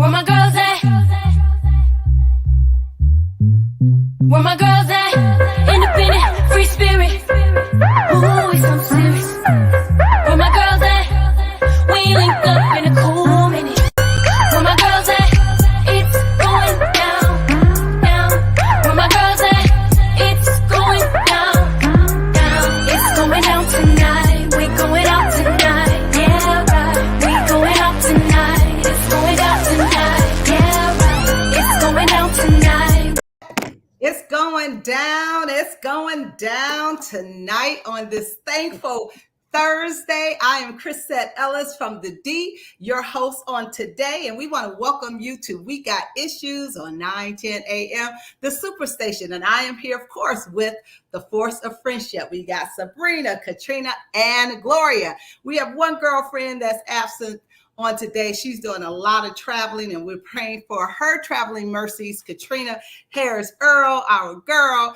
Where my girls at? Where my girls at? Independent, free spirit. Ooh, it's so serious. Where my girls at? We link up in a cool minute. Where my girls at? It's going down, down. Where my girls at? It's going down, down. It's going down tonight. We going out tonight. Yeah, right. We going out tonight. It's going down tonight. Yeah, right. It's going down tonight. It's going down tonight on this thankful Thursday. I am Crisette Ellis from the D, your host on today, and we want to welcome you to We Got Issues on 9:10 a.m., the Superstation. And I am here, of course, with the force of friendship. We got Sabrina, Caterina, and Gloria. We have one girlfriend that's absent on today. She's doing a lot of traveling, and we're praying for her traveling mercies. Caterina Harris Earl, our girl,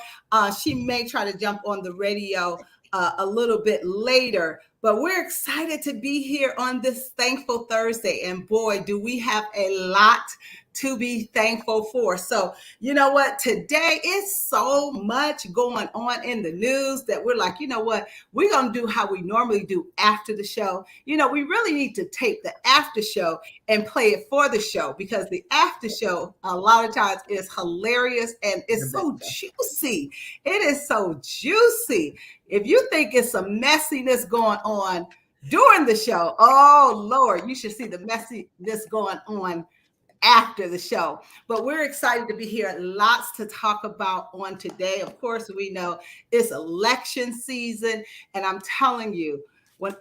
she may try to jump on the radio a little bit later, but we're excited to be here on this thankful Thursday. And boy, do we have a lot to be thankful for. So, you know what? Today is so much going on in the news that we're like, you know what? We're going to do how we normally do after the show. You know, we really need to take the after show and play it for the show, because the after show a lot of times is hilarious and it's so juicy. It is so juicy. If you think it's some messiness going on during the show, oh Lord, you should see the messiness going on after the show. But we're excited to be here. Lots to talk about on today. Of course, we know it's election season, and I'm telling you, when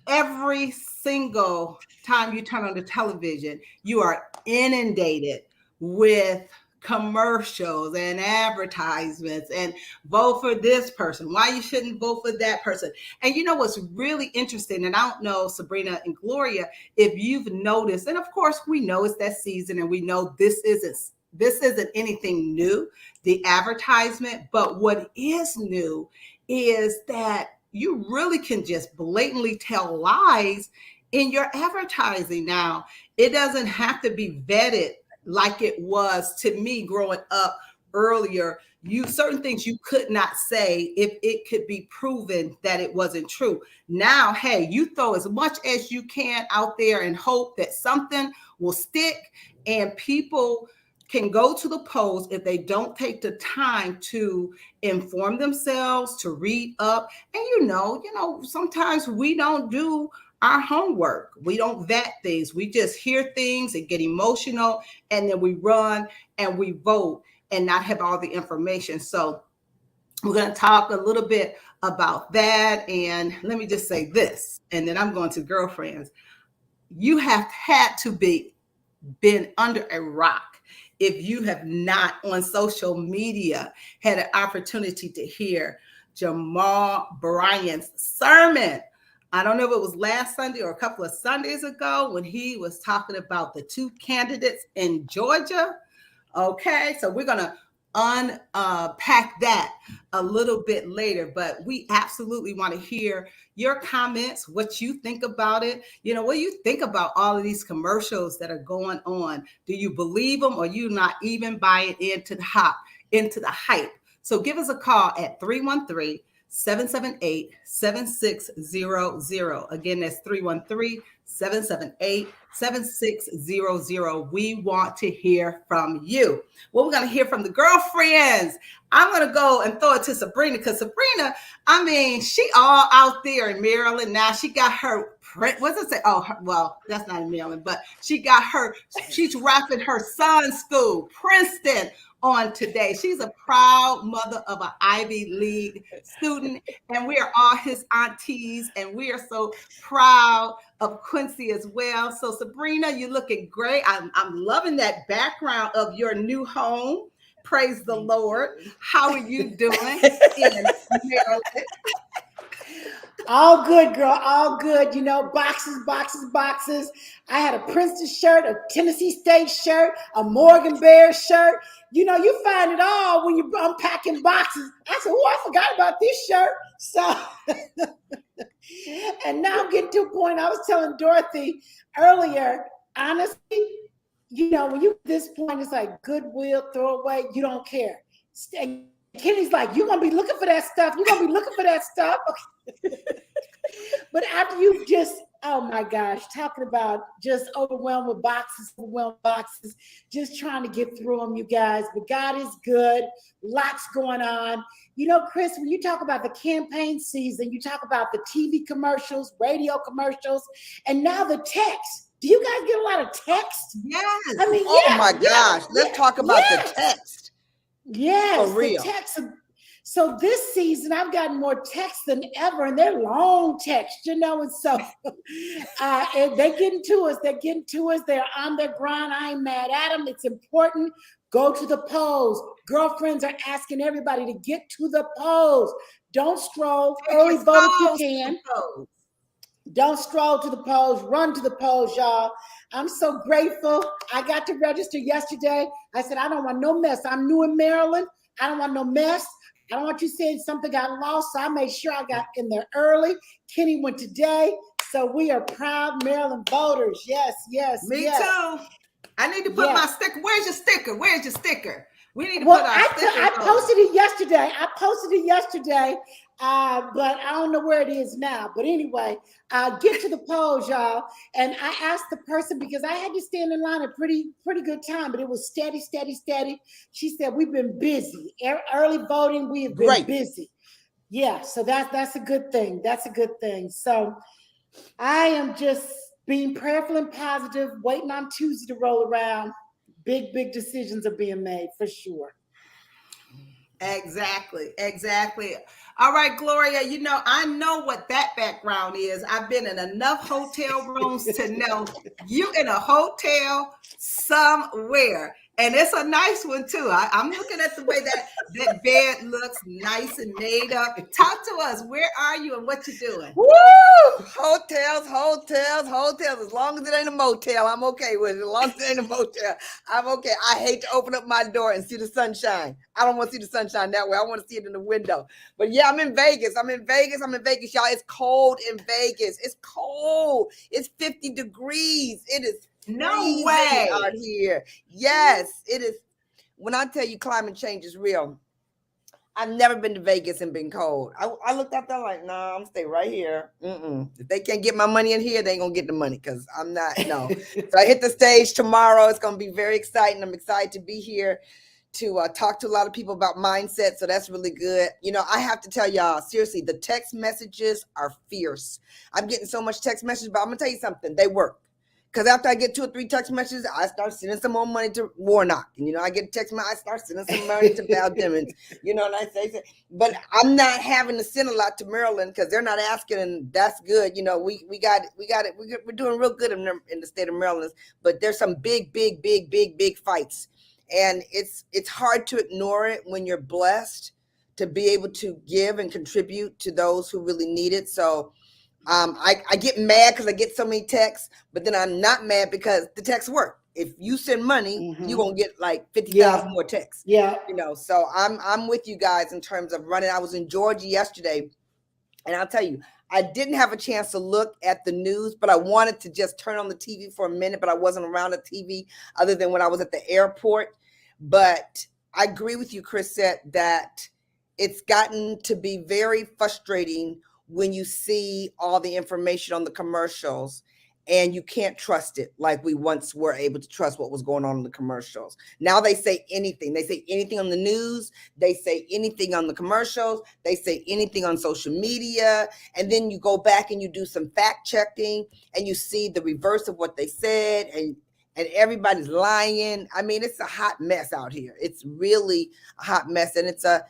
every single time you turn on the television, you are inundated with commercials and advertisements and vote for this person, why you shouldn't vote for that person. And you know what's really interesting, and I don't know, Sabrina and Gloria, if you've noticed, and of course we know it's that season and we know this isn't anything new, the advertisement, but what is new is that you really can just blatantly tell lies in your advertising now. It doesn't have to be vetted like it was to me growing up earlier. Certain things you could not say if it could be proven that it wasn't true. Now, hey, you throw as much as you can out there and hope that something will stick, and people can go to the polls if they don't take the time to inform themselves, to read up. And you know, sometimes we don't do our homework. We don't vet things. We just hear things and get emotional, and then we run and we vote and not have all the information. So we're going to talk a little bit about that. And let me just say this, and then I'm going to girlfriends. You have had to been under a rock if you have not on social media had an opportunity to hear Jamal Bryant's sermon. I don't know if it was last Sunday or a couple of Sundays ago when he was talking about the two candidates in Georgia. Okay, so we're going to unpack that a little bit later, but we absolutely want to hear your comments, what you think about it. You know, what do you think about all of these commercials that are going on? Do you believe them, or you not even buying into the hype? So give us a call at 313-778-7600. Again, that's 313-778-7600. We want to hear from you. Well, we're going to hear from the girlfriends. I'm going to go and throw it to Sabrina, because Sabrina, I mean, she all out there in Maryland now. She got her, what's it say? Oh, well, that's not in Maryland, but she's wrapping her son's school, Princeton, on today. She's a proud mother of an Ivy League student, and we are all his aunties, and we are so proud of Quincy as well. So Sabrina, you're looking great. I'm loving that background of your new home. Praise the Lord. How are you doing in Maryland? All good, girl. All good. You know, boxes. I had a Princeton shirt, a Tennessee State shirt, a Morgan Bear shirt. You know, you find it all when you're unpacking boxes. I said, oh, I forgot about this shirt. So, and now I'm getting to a point. I was telling Dorothy earlier, honestly, when you at this point, it's like goodwill, throw away, you don't care. And Kenny's like, you're gonna be looking for that stuff. You're gonna be looking for that stuff. But after you just, oh my gosh, talking about just overwhelmed with boxes, just trying to get through them, you guys. But God is good. Lots going on. Chris, when you talk about the campaign season, you talk about the TV commercials, radio commercials, and now the text. Do you guys get a lot of text? Yes. I mean, oh my gosh. Let's talk about the text. Yes, for real. the text. So this season, I've gotten more texts than ever, and they're long texts, and so and they're getting to us. They're on their grind. I ain't mad at them. It's important. Go to the polls. Girlfriends are asking everybody to get to the polls. Don't stroll. Early vote if you can. Don't stroll to the polls. Run to the polls, y'all. I'm so grateful. I got to register yesterday. I said, I don't want no mess. I'm new in Maryland. I don't want no mess. I don't want you saying something got lost. So I made sure I got in there early. Kenny went today. So we are proud Maryland voters. Yes. Me too. I need to put my sticker. Where's your sticker? We need to put our sticker. I posted it yesterday. But I don't know where it is now. But anyway, get to the polls, y'all. And I asked the person, because I had to stand in line a pretty good time, but it was steady. She said, we've been busy. Early voting, we have been busy. Yeah, so that's a good thing. So I am just being prayerful and positive, waiting on Tuesday to roll around. Big decisions are being made for sure. Exactly. All right, Gloria, I know what that background is. I've been in enough hotel rooms to know you in a hotel somewhere. And it's a nice one too. I'm looking at the way that bed looks nice and made up. Talk to us. Where are you and what you doing? Woo! Hotels. As long as it ain't a motel, I'm okay with it. As long as it ain't a motel, I'm okay. I hate to open up my door and see the sunshine. I don't want to see the sunshine that way. I want to see it in the window. But yeah, I'm in Vegas, y'all. It's cold in Vegas. It's cold. It's 50 degrees. It is no way out here. Yes, it is. When I tell you climate change is real, I've never been to Vegas and been cold. I looked out there like, no, I'm gonna stay right here. If they can't get my money in here, they ain't gonna get the money because I'm not. No. So I hit the stage tomorrow. It's gonna be very exciting. I'm excited to be here to talk to a lot of people about mindset. So that's really good. I have to tell y'all, seriously, the text messages are fierce. I'm getting so much text messages, but I'm gonna tell you something. They work. Because after I get 2 or 3 text messages, I start sending some more money to Warnock. And, I get a text message, I start sending some money to Val Dimmons. And I say, but I'm not having to send a lot to Maryland because they're not asking, and that's good. We got it. We're doing real good in the state of Maryland. But there's some big fights. And it's hard to ignore it when you're blessed to be able to give and contribute to those who really need it. So I get mad because I get so many texts, but then I'm not mad because the texts work. If you send money, you're going to get like 50,000 more texts. Yeah. So I'm with you guys in terms of running. I was in Georgia yesterday, and I'll tell you, I didn't have a chance to look at the news, but I wanted to just turn on the TV for a minute, but I wasn't around the TV other than when I was at the airport. But I agree with you, Crisette, that it's gotten to be very frustrating when you see all the information on the commercials and you can't trust it like we once were able to trust what was going on in the commercials. Now they say anything. They say anything on the news. They say anything on the commercials. They say anything on social media. And then you go back and you do some fact checking and you see the reverse of what they said, and everybody's lying. I mean, it's a hot mess out here. It's really a hot mess. And it's a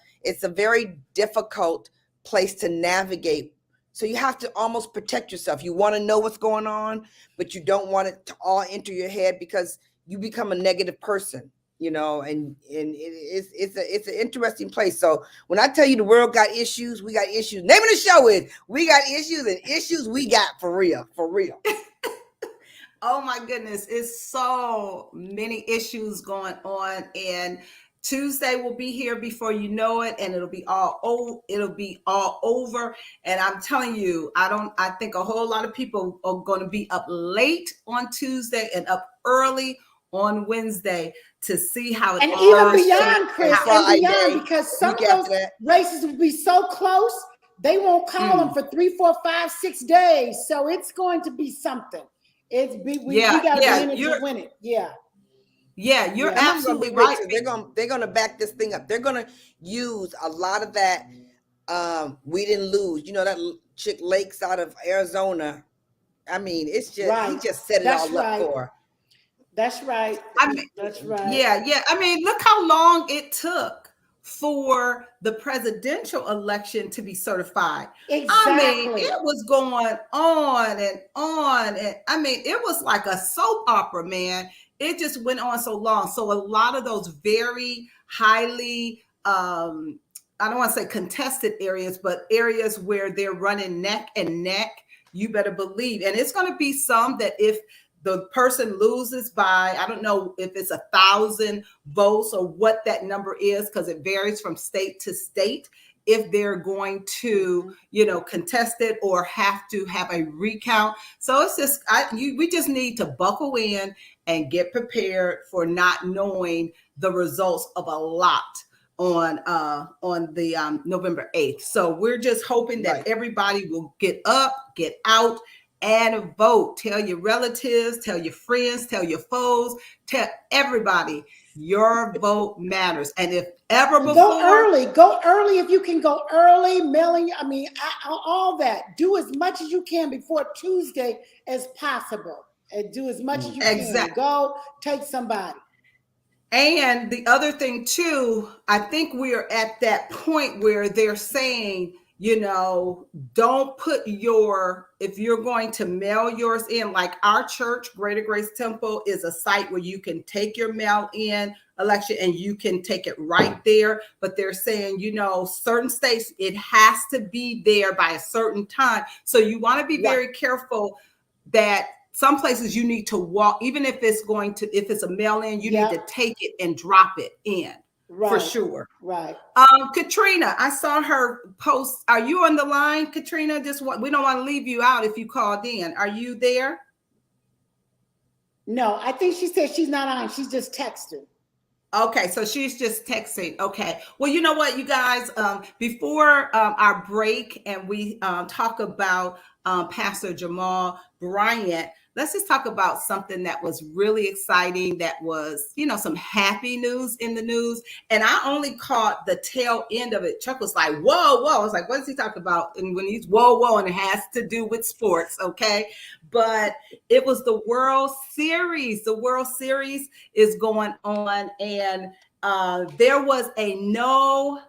very difficult place to navigate. So you have to almost protect yourself. You want to know what's going on, but you don't want it to all enter your head because you become a negative person, and it's an interesting place. So when I tell you the world got issues, we got issues. Name of the show is We Got Issues, and issues we got for real. Oh my goodness, it's so many issues going on, and Tuesday will be here before you know it, and it'll be all over. And I'm telling you, I think a whole lot of people are going to be up late on Tuesday and up early on Wednesday to see how it and all even beyond, shakes Chris, out. and Friday, beyond, because some of week after those that. races will be so close, they won't call them for 3, 4, 5, 6 days. So it's going to be something. We got to be in it to win it. Yeah. Yeah, you're Yeah. absolutely Gonna be right. rich. They're gonna back this thing up. They're gonna use a lot of that. We didn't lose. You know that chick Lakes out of Arizona. I mean, it's just Right. he just set it That's all up right. for her. That's right. I mean, That's right. yeah. I mean, look how long it took for the presidential election to be certified. Exactly. I mean, it was going on and on. And I mean, it was like a soap opera, man. It just went on so long. So a lot of those very highly, I don't want to say contested areas, but areas where they're running neck and neck, you better believe. And it's going to be some that if the person loses by, I don't know if it's 1,000 votes or what that number is, because it varies from state to state, if they're going to, contest it or have to have a recount. So it's just, we just need to buckle in and get prepared for not knowing the results of a lot on the November 8th. So we're just hoping that everybody will get up, get out, and vote. Tell your relatives, tell your friends, tell your foes, tell everybody your vote matters. And if ever before, go early if you can go early, mailing. I mean, all that. Do as much as you can before Tuesday as possible, and do as much as you can. Go take somebody. And the other thing too, I think we're at that point where they're saying, don't put if you're going to mail yours in, like our church, Greater Grace Temple, is a site where you can take your mail in election and you can take it right there. But they're saying, certain states, it has to be there by a certain time. So you want to be very careful that some places you need to walk, even if it's a mail in, you need to take it and drop it in. Right. For sure. Right. Caterina, I saw her post. Are you on the line, Caterina? We don't want to leave you out if you called in. Are you there? No, I think she said she's not on. She's just texting. Okay, so she's just texting. Okay. Well, you know what, you guys, before our break and we talk about Pastor Jamal Bryant, let's just talk about something that was really exciting, that was, some happy news in the news. And I only caught the tail end of it. Chuck was like, whoa. I was like, what is he talking about? And when he's whoa, and it has to do with sports, okay? But it was the World Series. The World Series is going on. And there was a no-hitter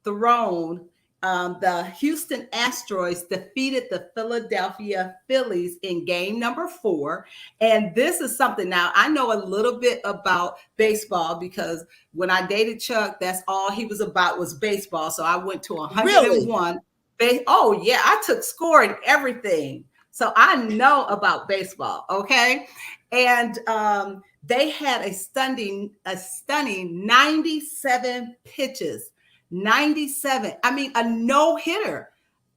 thrown. The Houston Astros defeated the Philadelphia Phillies in game number 4. And this is something, now I know a little bit about baseball because when I dated Chuck, that's all he was about was baseball. So I went to 101. Really? Oh yeah, I took score and everything. So I know about baseball, okay? And they had a stunning 97 pitches. 97. I mean, a no-hitter.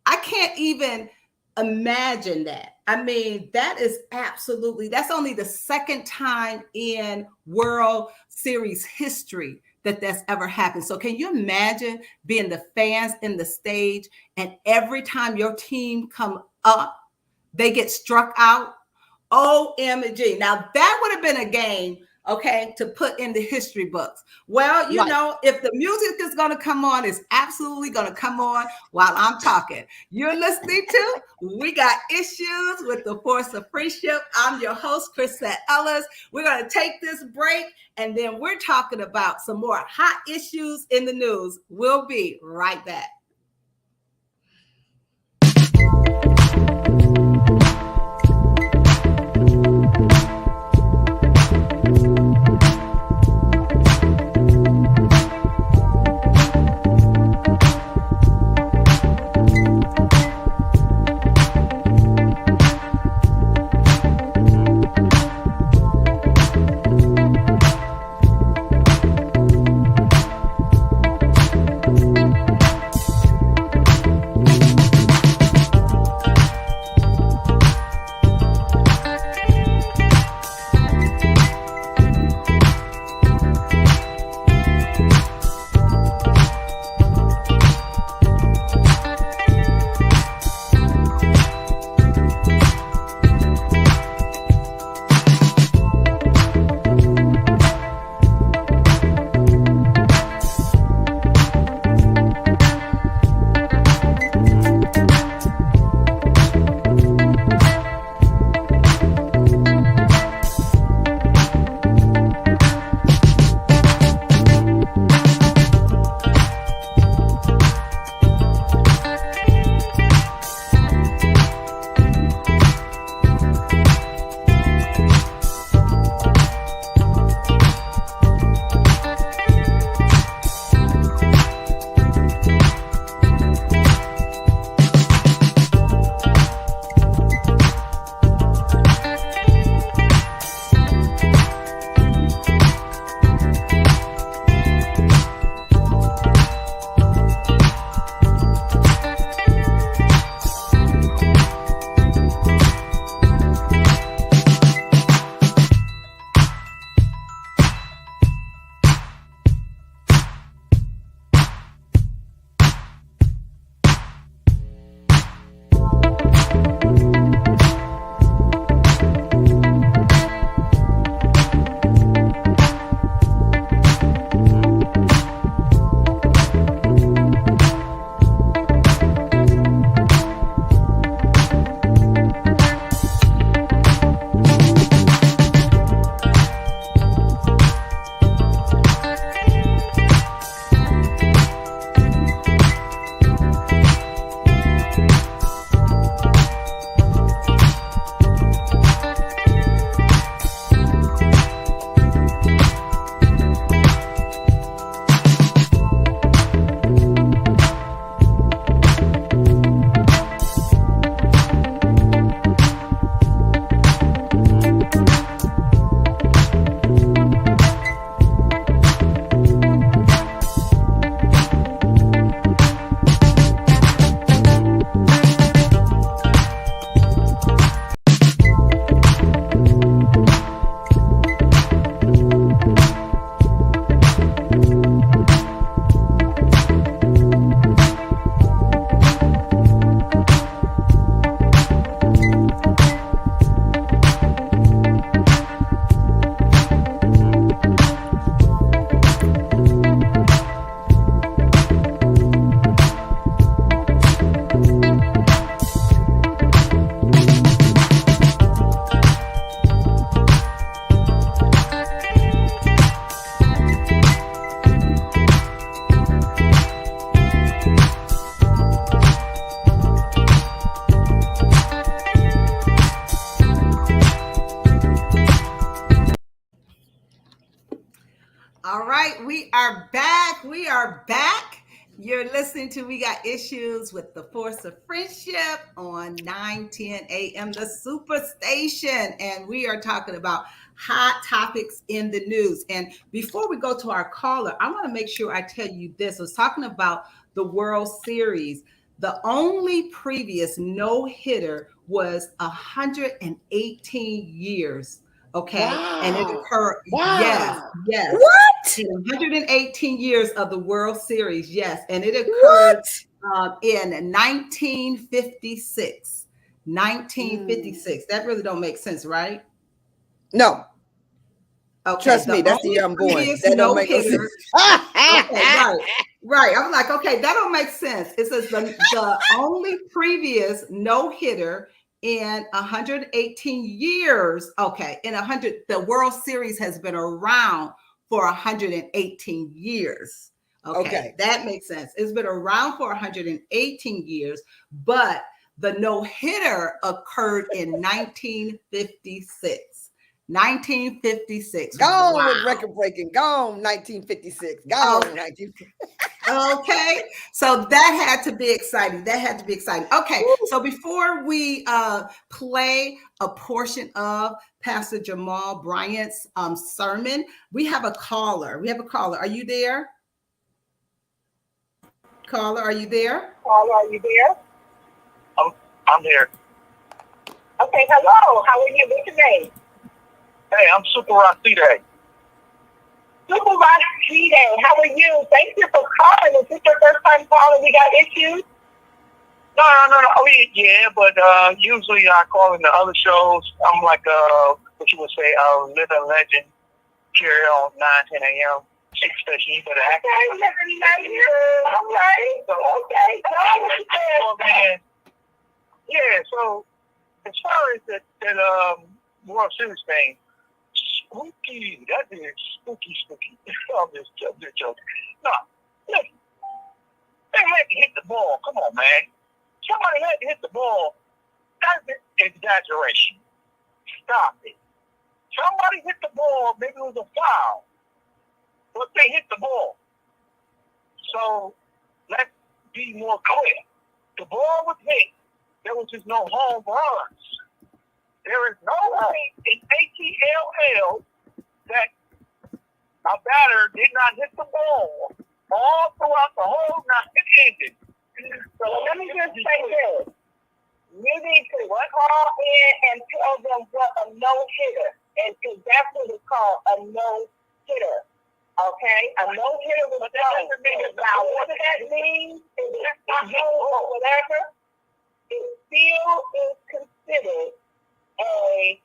I can't even imagine that. I mean, that's only the second time in World Series history that's ever happened. So can you imagine being the fans in the stage and every time your team come up, they get struck out? OMG. Now that would have been a game, okay, to put in the history books. Well, if the music is going to come on, it's absolutely going to come on while I'm talking. You're listening to We Got Issues with the Force of Friendship. I'm your host, Crisette Ellis. We're going to take this break, and then we're talking about some more hot issues in the news. We'll be right back. We are back. We are back. You're listening to We Got Issues with the Force of Friendship on 9:10 a.m. The Superstation. And we are talking about hot topics in the news. And before we go to our caller, I want to make sure I tell you this. I was talking about the World Series. The only previous no-hitter was 118 years. Okay. Wow. And it occurred. Wow. Yes. What? In 118 years of the World Series. Yes. And it occurred in 1956. 1956. That really don't make sense, right? No. Okay. Trust me, that's the year I'm born. That don't make no sense. Okay, right. I'm like, okay, that don't make sense. It says the only previous no-hitter in 118 years. Okay, the World Series has been around for 118 years. Okay, that makes sense. It's been around for 118 years, but the no-hitter occurred in 1956. 1956. Gone with record breaking. Gone 1956. Gone 1956. Okay, so that had to be exciting. Okay, so before we play a portion of Pastor Jamal Bryant's sermon, we have a caller. Are you there? Caller, are you there? I'm here. Okay, hello. How are you? What's your name? Hey, I'm Super Rashide. Super Rashide, how are you? Thank you for calling. Is this your first time calling? We Got Issues? No. Oh, yeah, but usually I call in the other shows. I'm like, what you would say, a living legend here on 9:10 a.m. Superstation. You better act. Okay, living legend. All right. Okay. Oh, man. Yeah, so as far as that World Series thing, spooky. That is spooky. I'm just joking. No, listen. They had to hit the ball. Come on, man. Somebody had to hit the ball. That's an exaggeration. Stop it. Somebody hit the ball. Maybe it was a foul. But they hit the ball. So let's be more clear. The ball was hit. There was just no home runs. There is no way in ATLL that a batter did not hit the ball all throughout the whole night. It ended. So let me just say this. You need to call in and tell them what a no-hitter is, because that's what it's called, a no-hitter. Okay? A no-hitter was done. Now, what that means is it's not or whatever, it still is considered a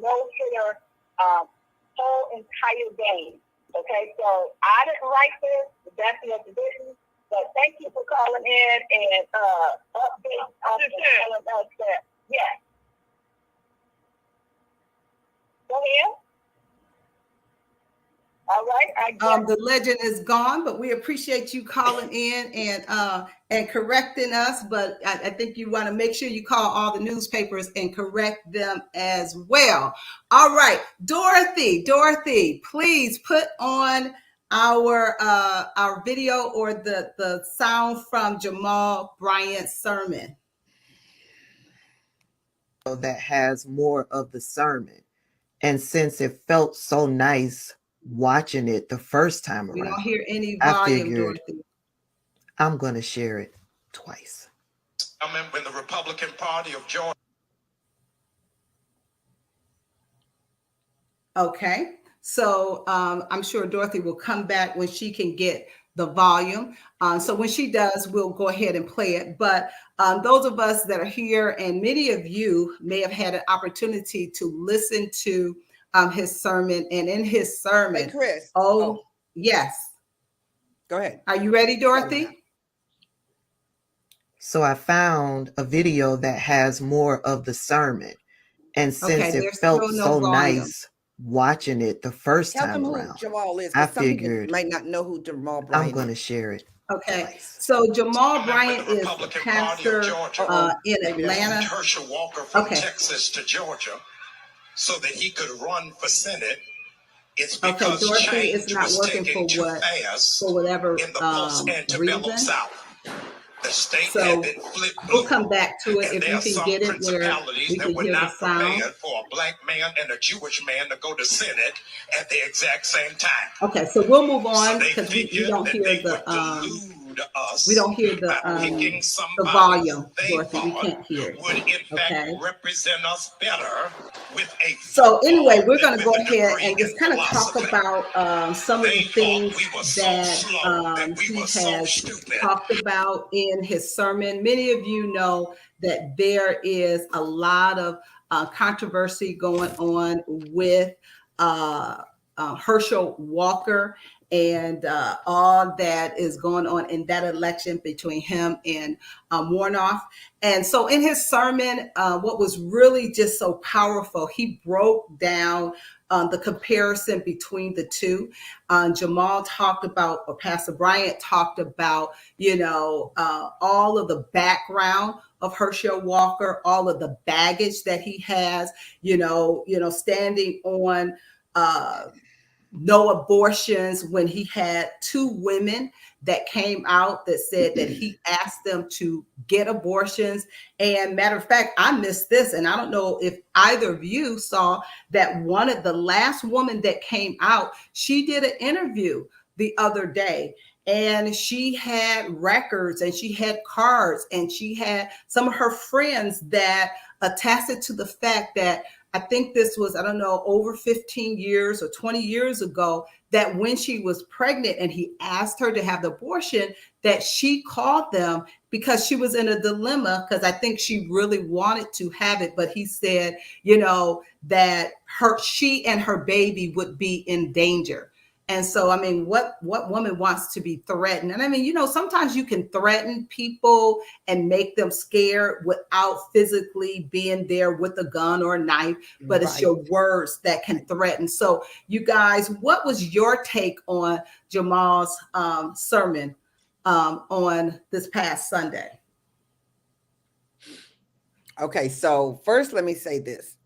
no-hitter whole entire game. Okay, so I didn't write this, that's what it didn't, but thank you for calling in and update us and telling us that, yes. Go ahead. All right. The legend is gone, but we appreciate you calling in and correcting us. But I think you want to make sure you call all the newspapers and correct them as well. All right, Dorothy, please put on our video or the sound from Jamal Bryant's sermon. That has more of the sermon, and since it felt so nice watching it the first time around, we don't hear any volume, Dorothy. I'm going to share it twice. When the Republican Party of Georgia. Okay, so I'm sure Dorothy will come back when she can get the volume. So when she does, we'll go ahead and play it. But those of us that are here, and many of you may have had an opportunity to listen to his sermon, and in his sermon, Hey, Chris. Yes. Go ahead. Are you ready, Dorothy? So I found a video that has more of the sermon, and since it felt so nice watching it the first time around, Jamal is, I some people figured might not know who Jamal Bryant I'm going to share it. Okay, twice. so Jamal Bryant is a pastor in Atlanta. Herschel Walker from Texas to Georgia, so that he could run for Senate It's because Dorothy is change not was working taken too fast for whatever in the post-antebellum reason. South. The state So had been flipped we'll blue, come back to it and if there you are can some get it where principalities we that can were hear the not sound. prepared for a black man and a Jewish man to go to Senate at the exact same time. Okay, so we'll move on So they because we figured don't that hear they the would delude us we don't hear by picking somebody the volume, they Dorothy. We thought can't hear it. would in fact Okay. represent us better with a So anyway, we're than going to with go a ahead degree and just in kind of talk philosophy. about some of They the thought things we were so that slow, that we he were so has stupid. talked about in his sermon. Many of you know that there is a lot of controversy going on with Herschel Walker and all that is going on in that election between him and Warnock. And so in his sermon, what was really just so powerful, he broke down the comparison between the two. Jamal talked about, or Pastor Bryant talked about, all of the background of Herschel Walker, all of the baggage that he has, standing on no abortions when he had two women that came out that said that he asked them to get abortions. And matter of fact, I missed this, and I don't know if either of you saw that one of the last woman that came out, she did an interview the other day, and she had records and she had cards and she had some of her friends that attested to the fact that I think this was, I don't know, over 15 years or 20 years ago, that when she was pregnant and he asked her to have the abortion, that she called them because she was in a dilemma, because I think she really wanted to have it. But he said, that she and her baby would be in danger. And so, I mean, what woman wants to be threatened? And I mean, sometimes you can threaten people and make them scared without physically being there with a gun or a knife, but it's your words that can threaten. So you guys, what was your take on Jamal's sermon on this past Sunday? Okay, so first let me say this.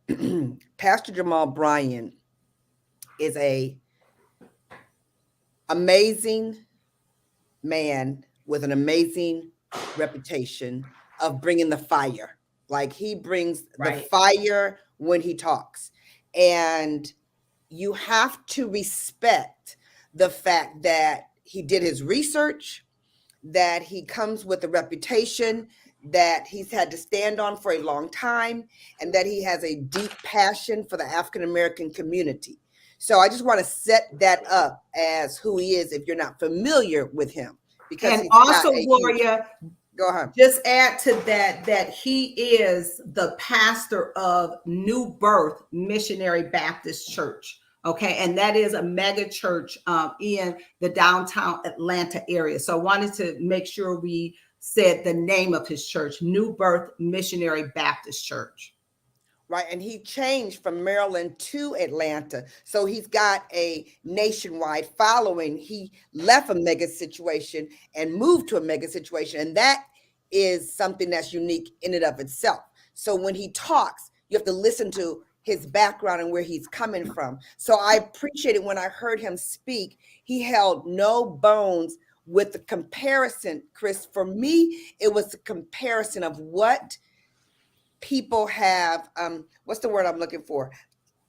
Pastor Jamal Bryant is a amazing man with an amazing reputation of bringing the fire. Like, he brings the fire when he talks. And you have to respect the fact that he did his research, that he comes with a reputation that he's had to stand on for a long time, and that he has a deep passion for the African-American community. So I just want to set that up as who he is if you're not familiar with him. Because and also, Gloria, go ahead. Just add to that he is the pastor of New Birth Missionary Baptist Church. Okay, and that is a mega church in the downtown Atlanta area. So I wanted to make sure we said the name of his church, New Birth Missionary Baptist Church. Right. And he changed from Maryland to Atlanta. So he's got a nationwide following. He left a mega situation and moved to a mega situation. And that is something that's unique in and of itself. So when he talks, you have to listen to his background and where he's coming from. So I appreciated when I heard him speak, he held no bones with the comparison, Chris. For me, it was the comparison of what people have, what's the word I'm looking for?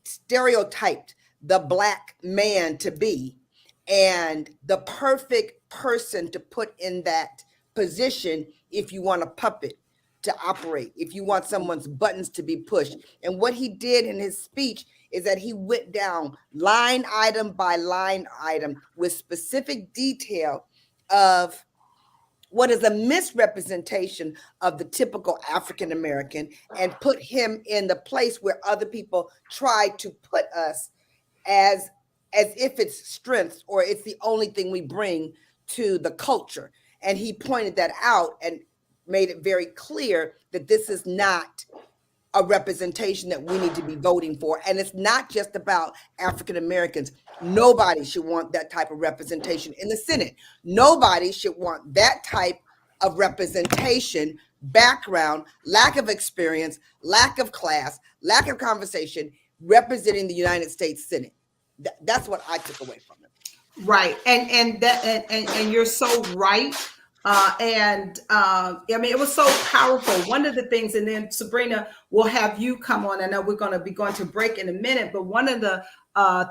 Stereotyped the Black man to be, and the perfect person to put in that position if you want a puppet to operate, if you want someone's buttons to be pushed. And what he did in his speech is that he went down line item by line item with specific detail of what is a misrepresentation of the typical African American, and put him in the place where other people try to put us as if it's strength or it's the only thing we bring to the culture. And he pointed that out and made it very clear that this is not a representation that we need to be voting for. And it's not just about African Americans. Nobody should want that type of representation in the Senate. Nobody should want that type of representation, background, lack of experience, lack of class, lack of conversation, representing the United States Senate. That's what I took away from it. Right. And you're so right. I mean, it was so powerful. One of the things, and then Sabrina, will have you come on. I know we're going to be going to break in a minute, but one of the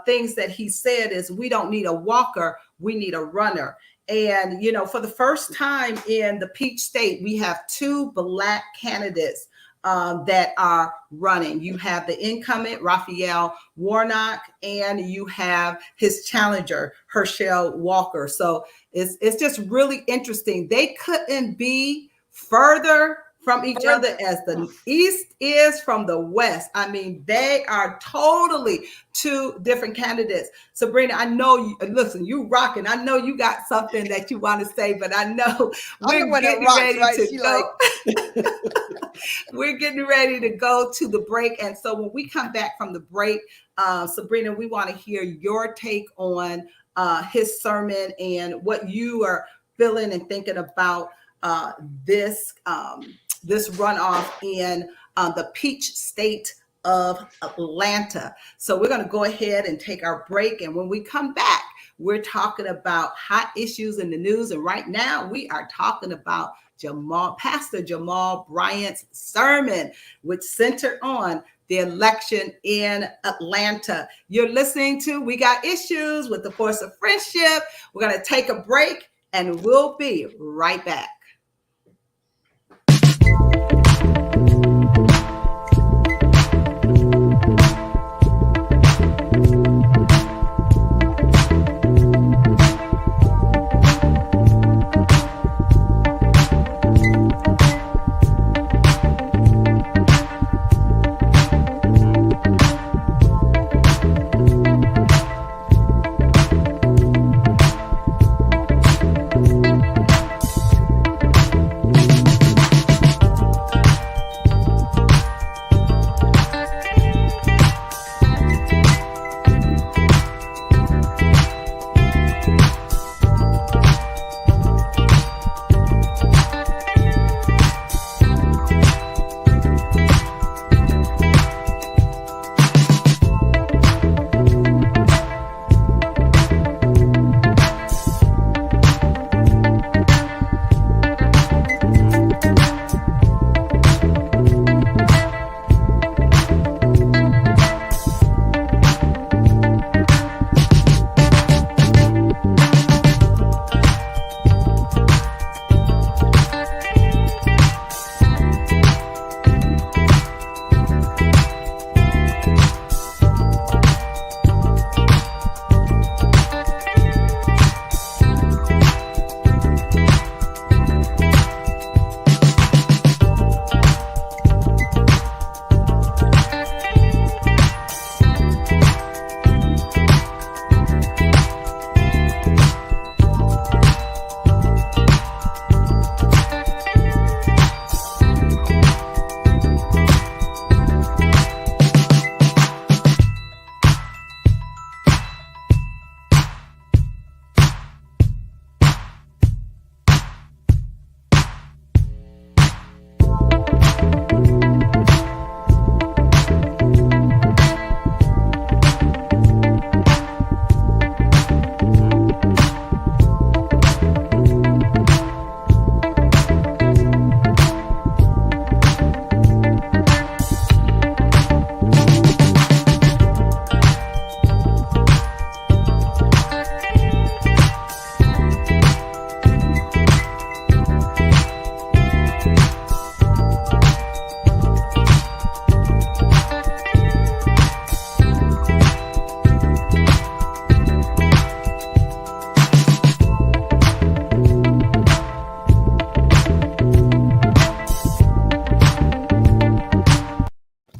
things that he said is we don't need a walker, we need a runner. And, you know, for the first time in the Peach State, we have 2 Black candidates that are running. You have the incumbent, Raphael Warnock, and you have his challenger, Herschel Walker. So it's just really interesting. They couldn't be further from each other as the East is from the West. I mean, they are totally 2 different candidates. Sabrina, I know you, listen, you rocking. I know you got something that you want to say, but I know we're getting ready to go. We're getting ready to go to the break. And so when we come back from the break, Sabrina, we want to hear your take on his sermon and what you are feeling and thinking about this runoff in the Peach State of Atlanta. So we're going to go ahead and take our break. And when we come back, we're talking about hot issues in the news. And right now we are talking about Pastor Jamal Bryant's sermon, which centered on the election in Atlanta. You're listening to We Got Issues with the Force of Friendship. We're going to take a break and we'll be right back.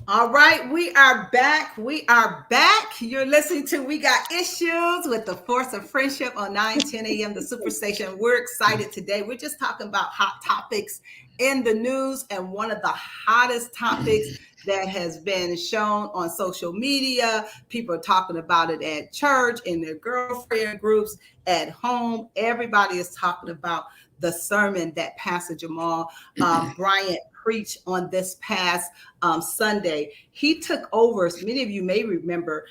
All right, we are back. We are back. You're listening to We Got Issues with the Force of Friendship on 9:10 a.m. the Superstation. We're excited today. We're just talking about hot topics in the news, and one of the hottest topics that has been shown on social media. People are talking about it at church, in their girlfriend groups, at home. Everybody is talking about the sermon that Pastor Jamal Bryant preach on this past Sunday. He took over, as many of you may remember,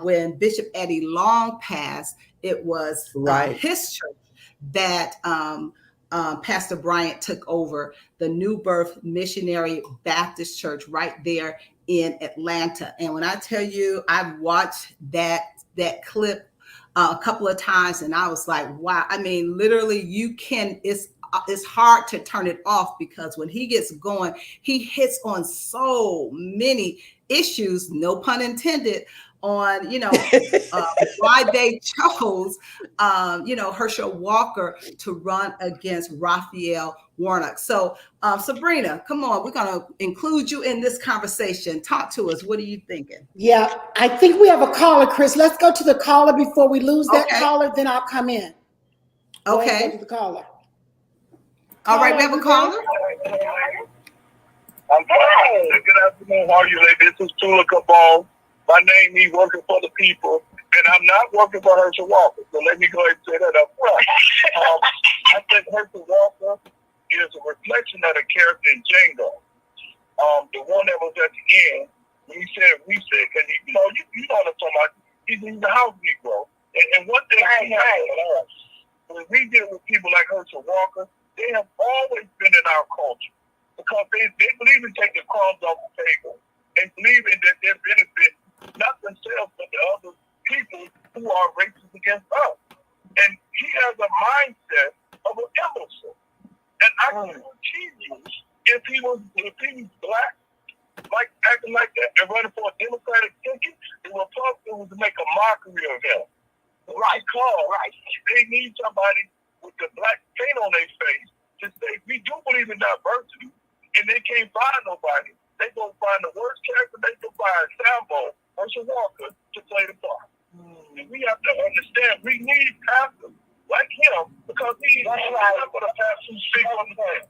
when Bishop Eddie Long passed, it was his church that Pastor Bryant took over, the New Birth Missionary Baptist Church right there in Atlanta. And when I tell you, I've watched that clip a couple of times, and I was like, wow. I mean, literally, it's hard to turn it off, because when he gets going, he hits on so many issues, no pun intended, on, why they chose, Herschel Walker to run against Raphael Warnock. So, Sabrina, come on, we're going to include you in this conversation. Talk to us. What are you thinking? Yeah, I think we have a caller, Chris. Let's go to the caller before we lose that caller. Then I'll come in. Go ahead, go to the caller. All right, we have a caller. I'm fine. Good afternoon. How are you, lady? This is Tula Cabal. My name is working for the people, and I'm not working for Herschel Walker. So let me go ahead and say that up front. I think Herschel Walker is a reflection of the character in Django. The one that was at the end, when he said, because you know what I'm talking about. He's the house Negro. And one thing when we deal with people like Herschel Walker, they have always been in our culture, because they believe in taking crumbs off the table and believing that their benefit, not themselves, but the other people who are racist against us. And he has a mindset of an imbecile. And I can guarantee you, if he was black, like acting like that and running for a Democratic ticket, the Republicans would make a mockery of him. Right call, right. They need somebody with the black paint on their face to say, we do believe in diversity, and they can't find nobody. They gonna find the worst character they can find, Sambo, Herschel Walker, to play the part. And we have to understand, we need pastors like him, because he's not going to pass who speak on the thing.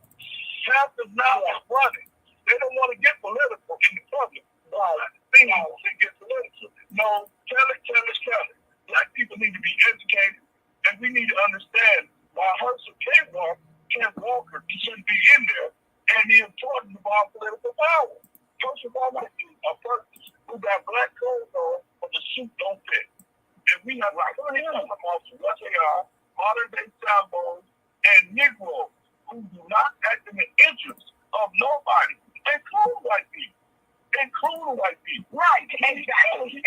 Pastors now are running. They don't want to get political in the public. Things to get political. No, tell it. Black people need to be educated, and we need to understand why Herschel Walker shouldn't be in there, and the importance of our political power. Herschel Walker is a person who got black clothes on, but the suit don't fit. And we have what they are, modern day Sambos and Negroes who do not act in the interest of nobody, including white people. Right, exactly.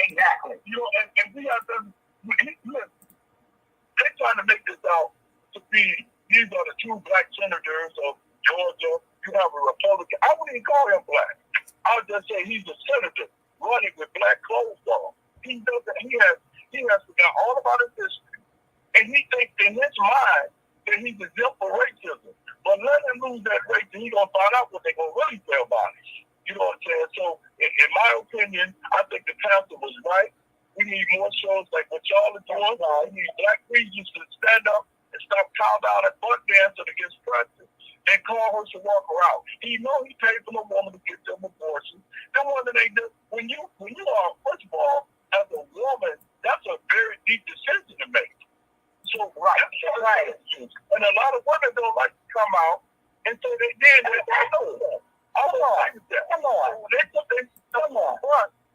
You know, and we have to, they're trying to make this out to be, these are the two black senators of Georgia. You have a Republican. I wouldn't even call him black. I would just say he's a senator running with black clothes on. He has forgot all about his history. And he thinks in his mind that he's exempt for racism. But let him lose that race, and he's going to find out what they're going to really say about it. You know what I'm saying? So, in my opinion, I think the pastor was right. We need more shows like what y'all are doing. We need black regions to stand up and stop countdown and butt dancing against prejudice and call Herschel Walker out. He know he paid for a woman to get them abortion. Then one that they do, when you are, first of all, as a woman, that's a very deep decision to make. So, right. And a lot of women don't like to come out and say they did that. Come on.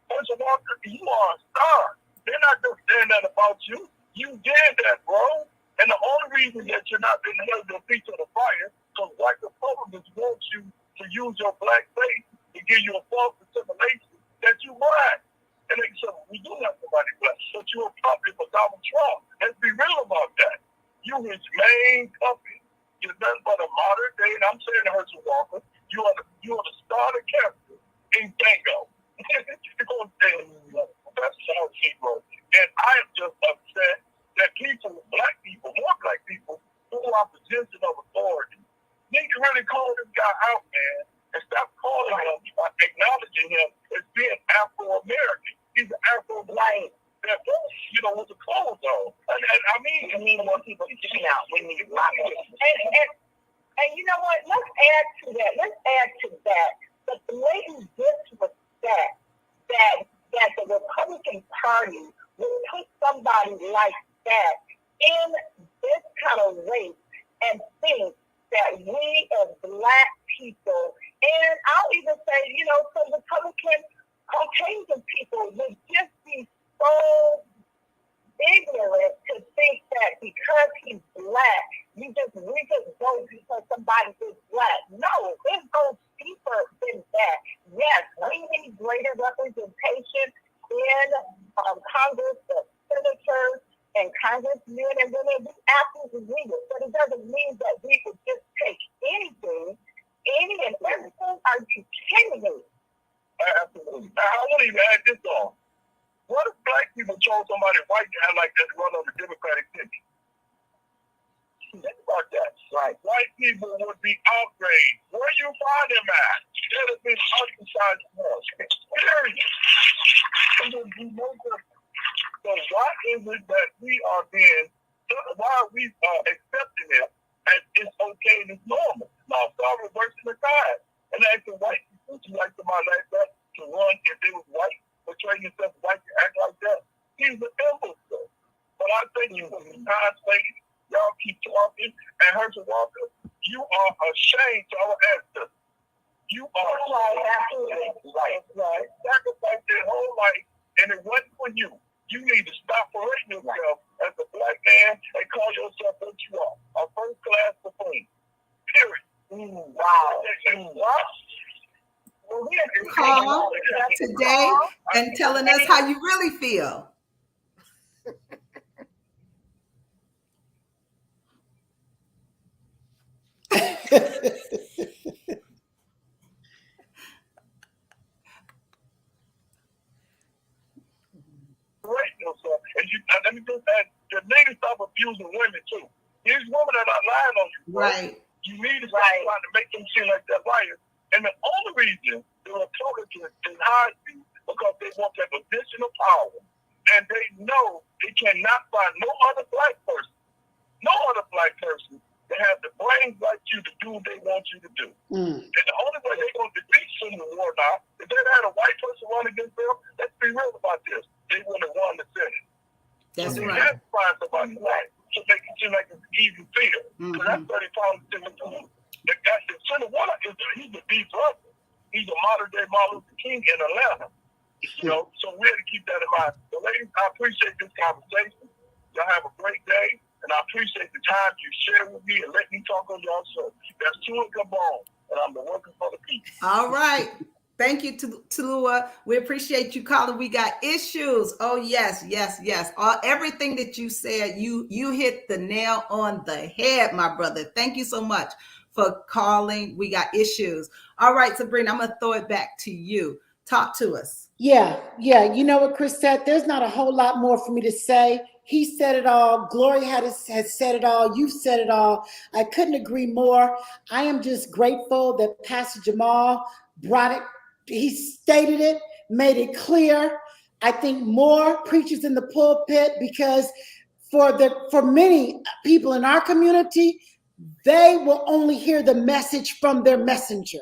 Herschel Walker, you are a star. They're not just saying that about you. You did that, bro. And the only reason that you're not being held your feet to the fire, because white Republicans want you to use your black faith to give you a false assimilation that you black. And they say, we do have somebody black, but you're a puppet for Donald Trump. Let's be real about that. You his main puppet. You're nothing but a modern day, and I'm saying to Herschel Walker, you are the starter character in Django. You're going to say, that's how she wrote. And I am just upset that people, black people, more black people, who are in position of authority, need to really call this guy out, man, and stop calling him, acknowledging him as being Afro-American. He's an Afro-black that, with the clothes on. And I mean more people sticking out. We need to rock it. And you know what? Let's add to that the blatant disrespect that the Republican Party would put somebody like that in this kind of race and think that we as black people And I'll even say, you know, some Republican Caucasian people would just be so ignorant to think that because he's black, we just vote because somebody is black. No, it goes deeper than that. Yes, we need greater representation in Congress, the senators, and congressmen and women. We absolutely need it, but it doesn't mean that we would just take anything, any and everything. Are you kidding me? Absolutely. Now, I want to even add this on. What if black people chose somebody white guy like that to run on the Democratic ticket? Think about that. Right. White people would be outraged. Where you find them at? They'd have been ostracized from us. Period. It would be no different. So why is it that we are accepting it as it's okay and it's normal? Now start reversing the tide and asking white people, would you like somebody like that to run if they was white? Portray yourself white to act like that. He's an imbecile. But I think you from the time lady, y'all keep talking, and Herschel Walker, you are a shame to our ancestors. You are right. Sacrifice their whole life, and it wasn't for you. You need to stop parading yourself as a black man and call yourself what you are, a first-class buffoon. Period. Wow. Call today and telling us how you really feel. Let me just add, the ladies stop abusing women too. These women are not lying on you. Right. You need to stop trying to make them seem like they're liars. And the only reason the Republicans deny you because they want that position of power. And they know they cannot find no other black person that has the brains like you to do what they want you to do. And the only way they're going to defeat Senator War now, if they had a white person run against them, let's be real about this. They want to run the Senate. That's so right. They have to find somebody white to make it seem like it's an even field. So that's what they found Senator. Senator War he's a deep brother. He's a modern day Martin Luther King in Atlanta. You know, so we have to keep that in mind. So ladies, I appreciate this conversation. Y'all have a great day. And I appreciate the time you share with me and let me talk on y'all show. That's Tua Gabon, and I'm the working for the people. All right. Thank you, Talua. We appreciate you calling. We got issues. Oh, yes. Everything that you said, you hit the nail on the head, my brother. Thank you so much for calling. We got issues. All right, Sabrina, I'm going to throw it back to you. Talk to us. Yeah. You know what Chris said? There's not a whole lot more for me to say. He said it all. Gloria has said it all. You've said it all. I couldn't agree more. I am just grateful that Pastor Jamal brought it. He stated it, made it clear. I think more preachers in the pulpit, because for many people in our community, they will only hear the message from their messenger.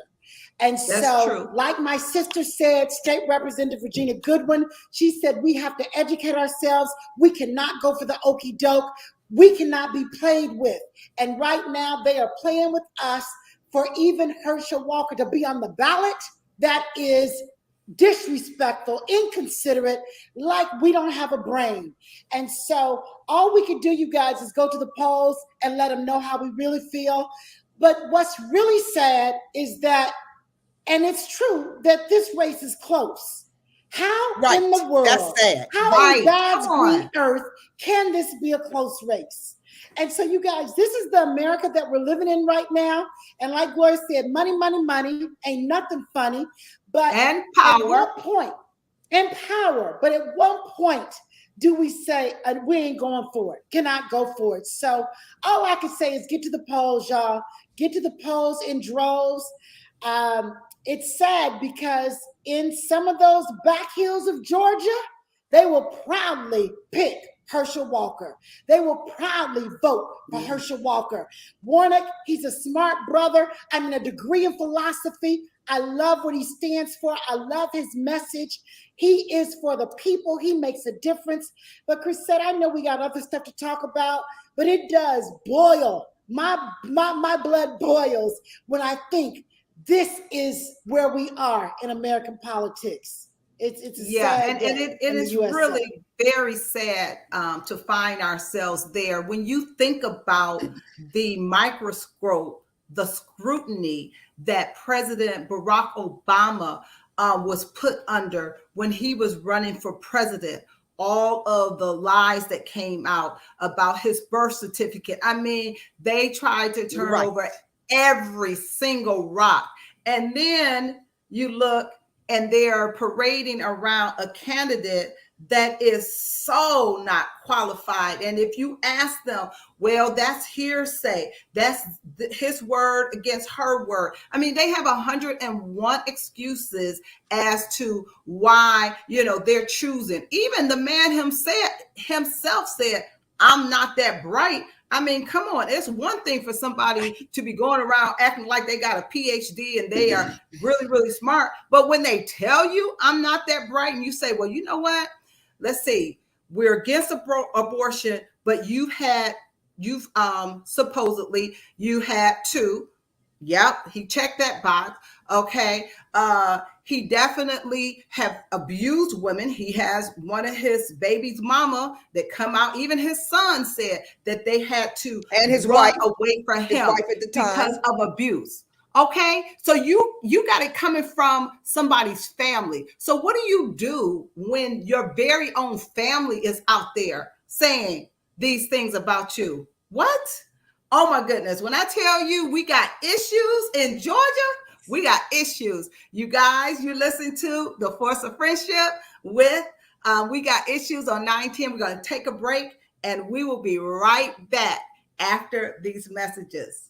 And That's true. Like my sister said, State Representative Regina Goodwin, she said, we have to educate ourselves. We cannot go for the okie doke. We cannot be played with. And right now they are playing with us for even Herschel Walker to be on the ballot. That is disrespectful, inconsiderate, like we don't have a brain. And so all we can do, you guys, is go to the polls and let them know how we really feel. But what's really sad is that, and it's true, that this race is close. How in the world, that's sad. How in God's green earth can this be a close race? And so you guys, this is the America that we're living in right now. And like Gloria said, money, ain't nothing funny. But and power. At what point, and power, but at what point do we say we ain't going for it, cannot go for it? So all I can say is get to the polls, y'all. Get to the polls in droves. It's sad because in some of those back hills of Georgia, they will proudly pick Herschel Walker. They will proudly vote for Herschel Walker. Warnock, he's a smart brother. I mean, a degree in philosophy. I love what he stands for. I love his message. He is for the people. He makes a difference. But Crisette, I know we got other stuff to talk about, but it does boil. My blood boils when I think this is where we are in American politics. It's a sad and day it in the is USA. really very sad to find ourselves there. When you think about the microscope, the scrutiny that President Barack Obama was put under when he was running for president, all of the lies that came out about his birth certificate. I mean, they tried to turn over every single rock. And then you look and they are parading around a candidate that is so not qualified. And if you ask them, well, that's hearsay. That's his word against her word. I mean, they have 101 excuses as to why, they're choosing. Even the man himself said, I'm not that bright. I mean, come on. It's one thing for somebody to be going around acting like they got a PhD and they are really, really smart. But when they tell you I'm not that bright and you say, well, you know what? Let's see. We're against abortion, but you've supposedly you had two. Yep. He checked that box. Okay. He definitely have abused women. He has one of his baby's mama that come out. Even his son said that they had to and his run wife away from him at the time because of abuse. Okay, so you got it coming from somebody's family. So what do you do when your very own family is out there saying these things about you? What? Oh my goodness! When I tell you we got issues in Georgia. We got issues. You guys, you listen to The Force of Friendship with, we got issues on 910. We're going to take a break and we will be right back after these messages.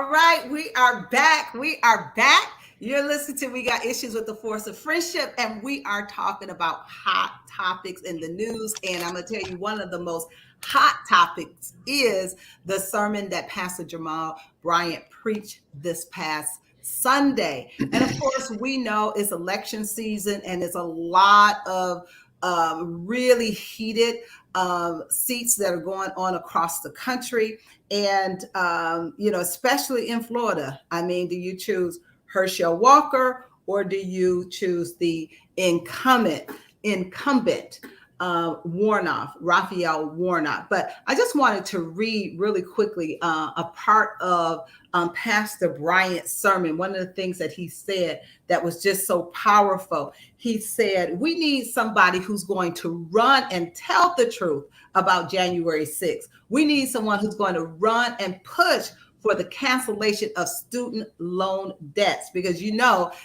All right, we are back. We are back. You're listening to We Got Issues with the Force of Friendship, and we are talking about hot topics in the news. And I'm going to tell you, one of the most hot topics is the sermon that Pastor Jamal Bryant preached this past Sunday. And of course, we know it's election season, and it's a lot of really heated seats that are going on across the country. And, especially in Florida. I mean, do you choose Herschel Walker or do you choose the incumbent Raphael Warnock? But I just wanted to read really quickly a part of Pastor Bryant's sermon. One of the things that he said that was just so powerful. He said, we need somebody who's going to run and tell the truth about January 6th. We need someone who's going to run and push for the cancellation of student loan debts, because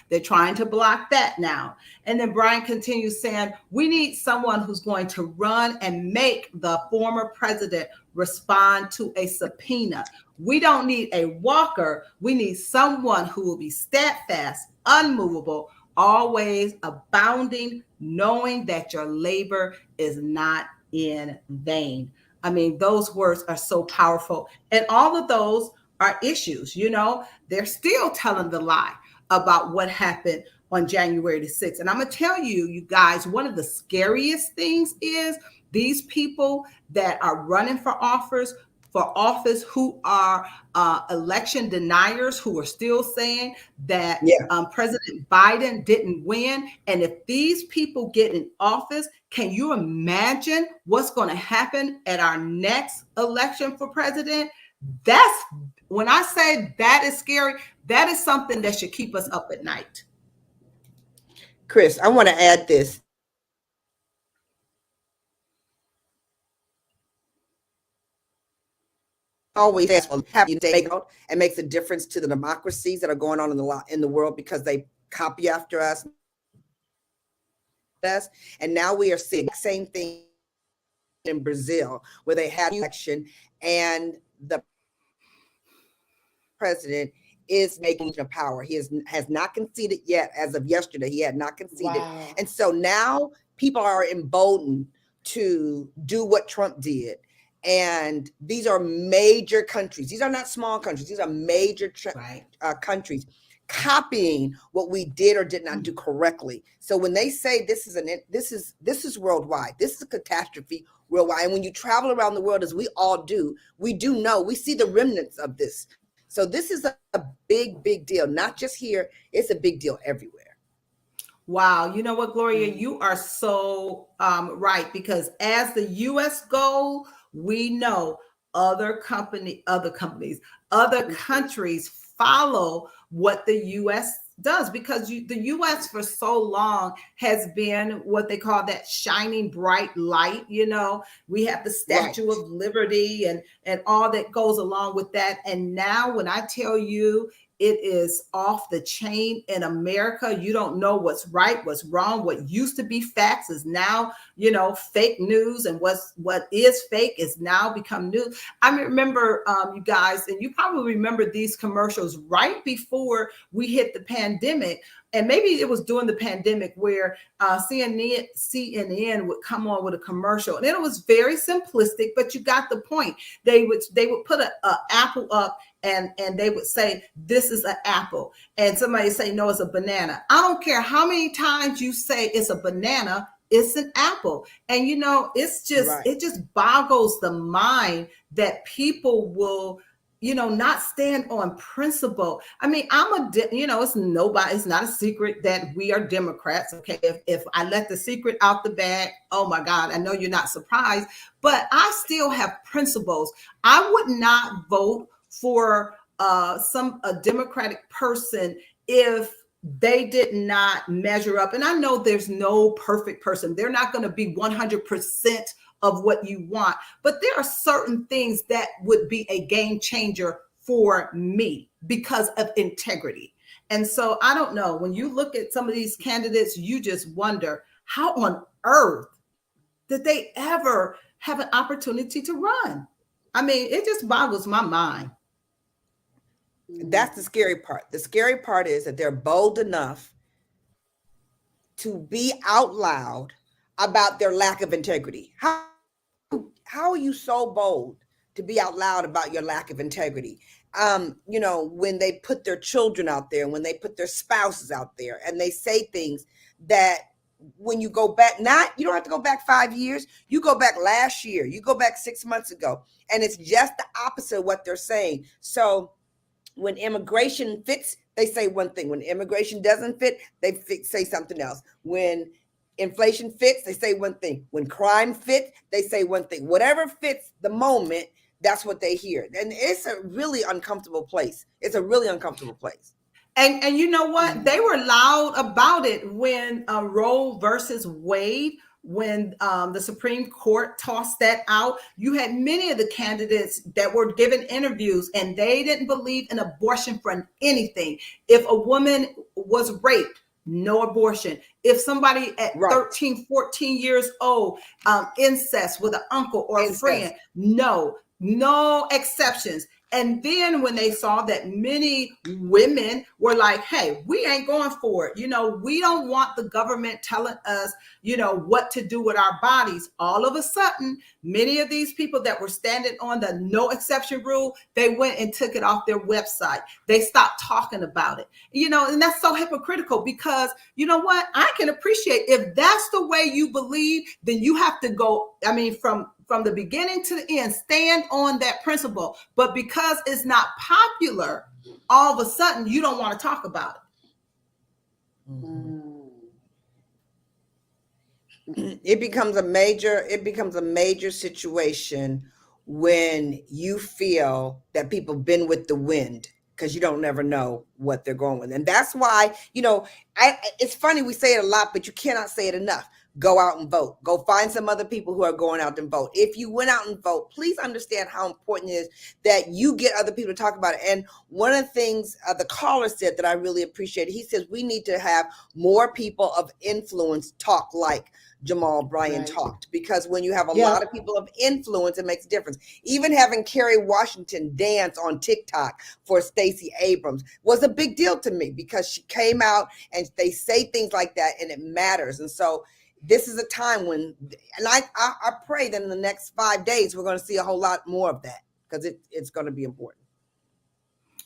they're trying to block that now. And then Brian continues saying, we need someone who's going to run and make the former president respond to a subpoena. We don't need a Walker. We need someone who will be steadfast, unmovable, always abounding, knowing that your labor is not in vain. I mean, those words are so powerful. And all of those are issues. They're still telling the lie about what happened on January the 6th. And I'm going to tell you guys, one of the scariest things is these people that are running for office who are election deniers, who are still saying that President Biden didn't win. And if these people get in office, can you imagine what's going to happen at our next election for president? That's when I say that is scary, that is something that should keep us up at night. Chris, I want to add this. Always happy to and makes a difference to the democracies that are going on in the world, because they copy after us. And now we are seeing the same thing in Brazil, where they had an election and the president is making a power. He has not conceded yet. As of yesterday, he had not conceded. Wow. And so now people are emboldened to do what Trump did. And these are major countries. These are not small countries. These are major countries copying what we did or did not do correctly. So when they say this is worldwide, this is a catastrophe worldwide. And when you travel around the world, as we all do, we see the remnants of this. So this is a big, big deal, not just here. It's a big deal everywhere. Wow. You know what, Gloria, you are so right, because as the U.S. goal, we know other countries follow what the U.S. does, because the U.S. for so long has been what they call that shining bright light. We have the Statue of Liberty and all that goes along with that. And now when I tell you it is off the chain in America, you don't know what's right, what's wrong. What used to be facts is now, fake news, and what is fake is now become news. I remember you guys, and you probably remember these commercials right before we hit the pandemic. And maybe it was during the pandemic where CNN would come on with a commercial, and it was very simplistic, but you got the point. They would put an apple up, and they would say, this is an apple. And somebody say, no, it's a banana. I don't care how many times you say it's a banana, it's an apple. And, it's just, It just boggles the mind that people will, not stand on principle. I mean, it's not a secret that we are Democrats. Okay. If I let the secret out the bag, oh my God, I know you're not surprised, but I still have principles. I would not vote for a Democratic person if they did not measure up. And I know there's no perfect person. They're not going to be 100% of what you want, but there are certain things that would be a game changer for me because of integrity. And so I don't know, when you look at some of these candidates, you just wonder how on earth did they ever have an opportunity to run? I mean, it just boggles my mind. That's the scary part. The scary part is that they're bold enough to be out loud about their lack of integrity. How are you so bold to be out loud about your lack of integrity? When they put their children out there, when they put their spouses out there, and they say things that when you go back, you don't have to go back 5 years. You go back last year, you go back 6 months ago, and it's just the opposite of what they're saying. So when immigration fits, they say one thing. When immigration doesn't fit, they say something else. When inflation fits, they say one thing. When crime fits, they say one thing. Whatever fits the moment, that's what they hear. And it's a really uncomfortable place. It's a really uncomfortable place. And you know what? They were loud about it when Roe versus Wade, when the Supreme Court tossed that out. You had many of the candidates that were given interviews, and they didn't believe in abortion for anything. If a woman was raped, no abortion. If somebody at 13, 14 years old, incest with an uncle or a friend, no exceptions. And then when they saw that many women were like, hey, we ain't going for it. We don't want the government telling us, what to do with our bodies. All of a sudden, many of these people that were standing on the no exception rule, they went and took it off their website. They stopped talking about it, and that's so hypocritical because you know what? I can appreciate if that's the way you believe, then you have to go. From the beginning to the end, stand on that principle. But because it's not popular, all of a sudden you don't want to talk about it. It becomes a major situation when you feel that people have been with the wind, because you don't never know what they're going with. And that's why, it's funny, we say it a lot, but you cannot say it enough. Go out and vote. Go find some other people who are going out and vote. If you went out and vote, please understand how important it is that you get other people to talk about it. And one of the things the caller said that I really appreciated, he says we need to have more people of influence talk like Jamal Bryan talked, because when you have a lot of people of influence, it makes a difference. Even having Kerry Washington dance on TikTok for Stacey Abrams was a big deal to me, because she came out and they say things like that and it matters. And so this is a time when, and I pray that in the next 5 days, we're going to see a whole lot more of that, because it's going to be important.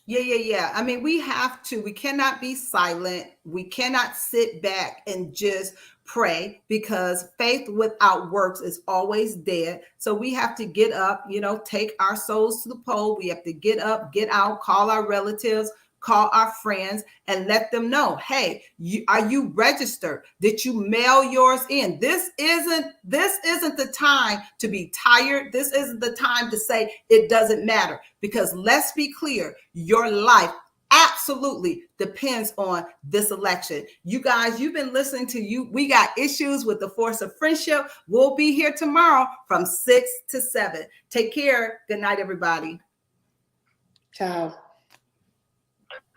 Yeah. We cannot be silent. We cannot sit back and just pray, because faith without works is always dead. So we have to get up, take our souls to the pole. We have to get up, get out, call our relatives, call our friends, and let them know, hey, are you registered? Did you mail yours in? This isn't the time to be tired. This isn't the time to say it doesn't matter, because let's be clear, your life absolutely depends on this election. You guys, you've been listening to We Got Issues with the Force of Friendship. We'll be here tomorrow from 6 to 7. Take care. Good night, everybody. Ciao.